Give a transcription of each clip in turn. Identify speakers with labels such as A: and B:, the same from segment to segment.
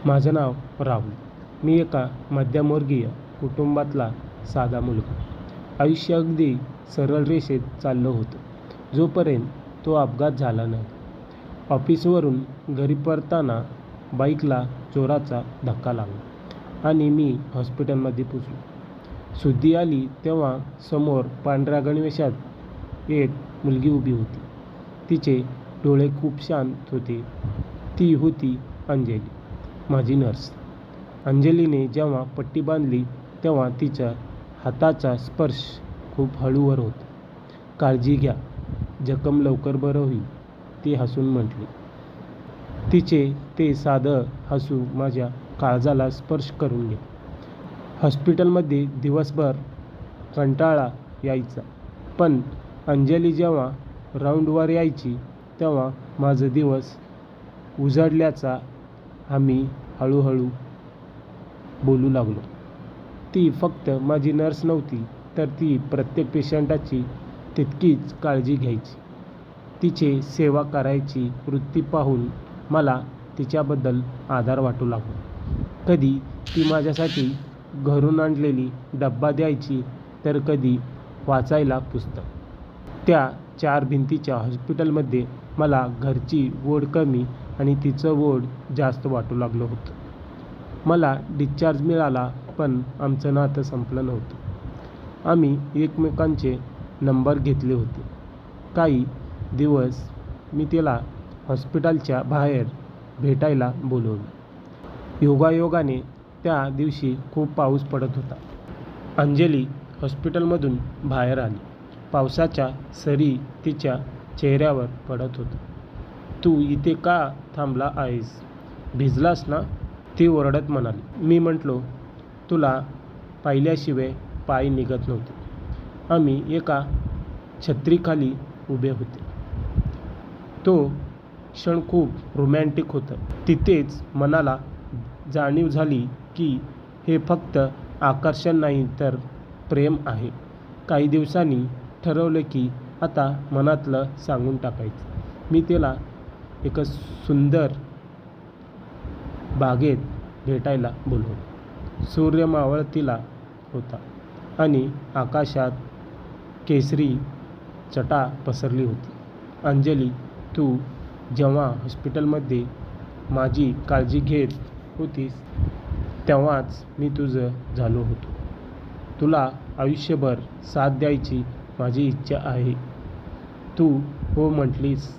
A: माझं नाव राहुल. मी एका मध्यमवर्गीय कुटुंबातला साधा मुलगा. आयुष्य अगदी सरळ रेषेत चाललं होतं, जोपर्यंत तो अपघात झाला नाही. ऑफिसवरून घरी परतताना बाईकला जोराचा धक्का लागला आणि मी हॉस्पिटलमध्ये पोचलो. सुद्धी आली तेव्हा समोर पांढऱ्या गणवेशात एक मुलगी उभी होती. तिचे डोळे खूप शांत होते. ती होती अंजली, माझी नर्स. अंजलीने जेव्हा पट्टी बांधली तेव्हा तिच्या हाताचा स्पर्श खूप हळूवार होता. काळजी घ्या, जखम लवकर बरं होईल, ती हसून म्हटली. तिचे ते साधं हसू माझ्या काळजाला स्पर्श करून गेले. हॉस्पिटलमध्ये दिवसभर कंटाळा यायचा, पण अंजली जेव्हा राऊंडवर यायची तेव्हा माझा दिवस उजाडल्याचा आम्ही हळूहळू बोलू लागलो. ती फक्त माझी नर्स नव्हती, तर ती प्रत्येक पेशंटाची तितकीच काळजी घ्यायची. तिची सेवा करायची वृत्ती पाहून मला तिच्याबद्दल आदर वाटू लागला. कधी ती माझ्यासाठी घरून आणलेली डब्बा द्यायची, तर कधी वाचायला पुस्तक. त्या 4 भिंतीच्या हॉस्पिटलमध्ये मला घरची ओढ कमी आणि तिचं ओढ जास्त वाटू लागलं होतं. मला डिस्चार्ज मिळाला, पण आमचं नातं संपलं नव्हतं. आम्ही एकमेकांचे नंबर घेतले होते. काही दिवस मी तिला हॉस्पिटलच्या बाहेर भेटायला बोलवलं. योगायोगाने त्या दिवशी खूप पाऊस पडत होता. अंजली हॉस्पिटलमधून बाहेर आली. पावसाच्या सरी तिच्या चेहऱ्यावर पडत होत्या. तू इथे का थांबला आहेस? भिजलास ना? ती ओरडत म्हणाली. मी म्हटलो, तुला पाहिल्याशिवाय पाय निघत नव्हते. आम्ही एका छत्रीखाली उभे होते. तो क्षण खूप रोमॅन्टिक होता. तिथेच मनाला जाणीव झाली की हे फक्त आकर्षण नाही, तर प्रेम आहे. काही दिवसांनी ठरवलं की आता मनातलं सांगून टाकायचं. मी तिला एका सुंदर बागेत भेटायला बोलवलं. सूर्य मावळतीला होता आणि आकाशात केसरी छटा पसरली होती. अंजली, तू जेव्हा हॉस्पिटलमध्ये माझी काळजी घेत होतीस तेव्हाच मी तुझं झालो होतो. तुला आयुष्यभर साथ द्यायची माझी इच्छा आहे. तू हो म्हटलीस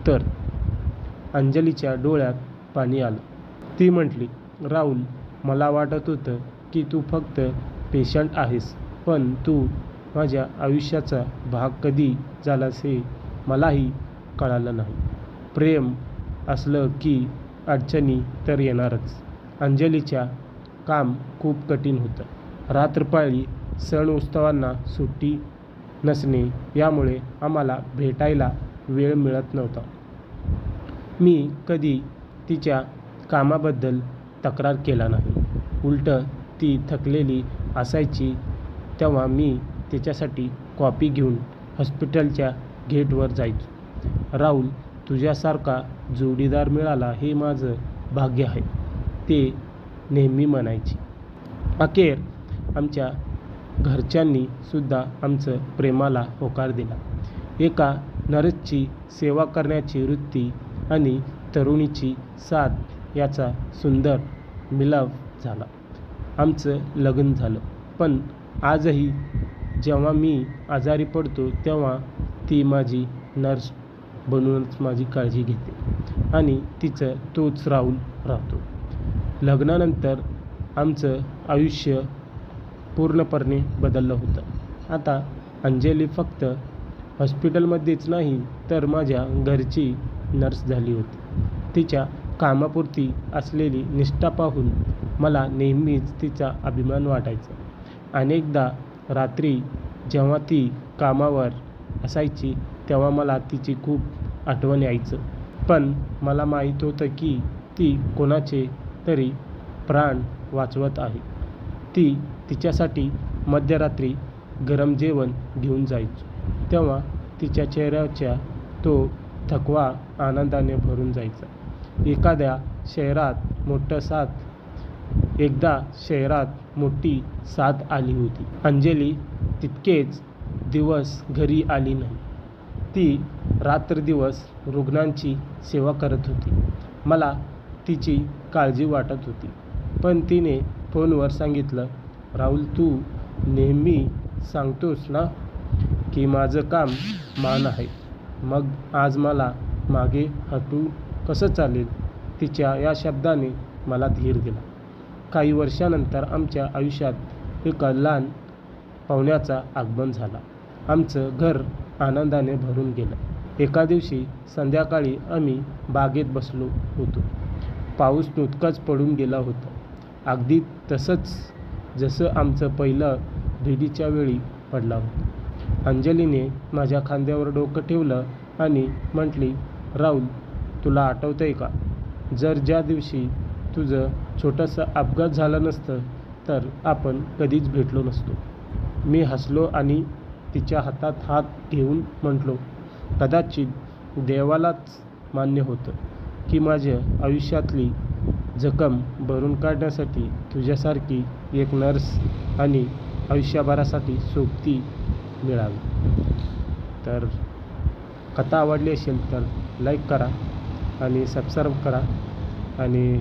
A: तर. अंजलीच्या डोळ्यात पाणी आलं. ती म्हटली, राहुल, मला वाटत होतं की तू फक्त पेशंट आहेस, पण तू माझ्या आयुष्याचा भाग कधी झालास हे मलाही कळालं नाही. प्रेम असलं की अडचणी तर येणारच. अंजलीच्या काम खूप कठीण होतं. रात्रपाळी, सण उत्सवांना सुट्टी नसणे यामुळे आम्हाला भेटायला वेळ मिळत नव्हता. मी कधी तिच्या कामाबद्दल तक्रार केला नाही. उलटं ती थकलेली असायची तेव्हा मी तिच्यासाठी कॉफी घेऊन हॉस्पिटलच्या गेटवर जायचो. राहुल, तुझ्यासारखा जोडीदार मिळाला हे माझं भाग्य आहे, ते नेहमी म्हणायची. अखेर आमच्या घरच्यांनी सुद्धा आमचं प्रेमाला होकार दिला. एका नर्सची सेवा करण्याची वृत्ती आणि तरुणीची साथ याचा सुंदर मिलाफ झाला. आमचं लग्न झालं. पण आजही जेव्हा मी आजारी पडतो तेव्हा ती माझी नर्स बनूनच माझी काळजी घेते आणि तिचं तोच राहुल राहतो. लग्नानंतर आमचं आयुष्य पूर्णपणे बदललं होतं. आता अंजली फक्त हॉस्पिटलमध्येच नाही, तर माझ्या घरची नर्स झाली होती. तिच्या कामापुरती असलेली निष्ठा पाहून मला नेहमीच तिचा अभिमान वाटायचा. अनेकदा रात्री जेव्हा ती कामावर असायची तेव्हा मला तिची खूप आठवण यायचं. पण मला माहीत होतं की ती कोणाचे तरी प्राण वाचवत आहे. ती तिच्यासाठी मध्यरात्री गरम जेवण घेऊन जायचो तेव्हा तिच्या चेहऱ्याचा तो थकवा आनंदाने भरून जायचा. एखाद्या एकदा शहरात मोठी साथ आली होती. अंजली तितकेच दिवस घरी आली नाही. ती रात्रदिवस रुग्णांची सेवा करत होती. मला तिची काळजी वाटत होती. पण तिने फोनवर सांगितलं, राहुल, तू नेहमी सांगतोस ना की माझं काम महान आहे. मग आज मला मागे हटून कसं चालेल? तिच्या या शब्दाने मला धीर दिला. काही वर्षानंतर आमच्या आयुष्यात एका लहान पाहुण्याचं आगमन झालं. आमचं घर आनंदाने भरून गेलं. एका दिवशी संध्याकाळी आम्ही बागेत बसलो होतो. पाऊस नुकताच पडून गेला होता. अगदी तसंच जसं आमचं पहिलं भेटीच्या वेळी पडला होता. अंजलीने माझ्या खांद्यावर डोकं ठेवलं आणि म्हटली, राहुल, तुला आठवतंय का? जर ज्या दिवशी तुझं छोटंसं अपघात झालं नसतं तर आपण कधीच भेटलो नसतो. मी हसलो आणि तिच्या हातात हात घेऊन म्हटलो, कदाचित देवालाच मान्य होतं की माझ्या आयुष्यातली जखम भरून काढण्यासाठी तुझ्यासारखी एक नर्स आणि आयुष्यभरासाठी सोबती मिळावी. तर कथा आवडली असेल तर लाईक करा आणि सबस्क्राईब करा आणि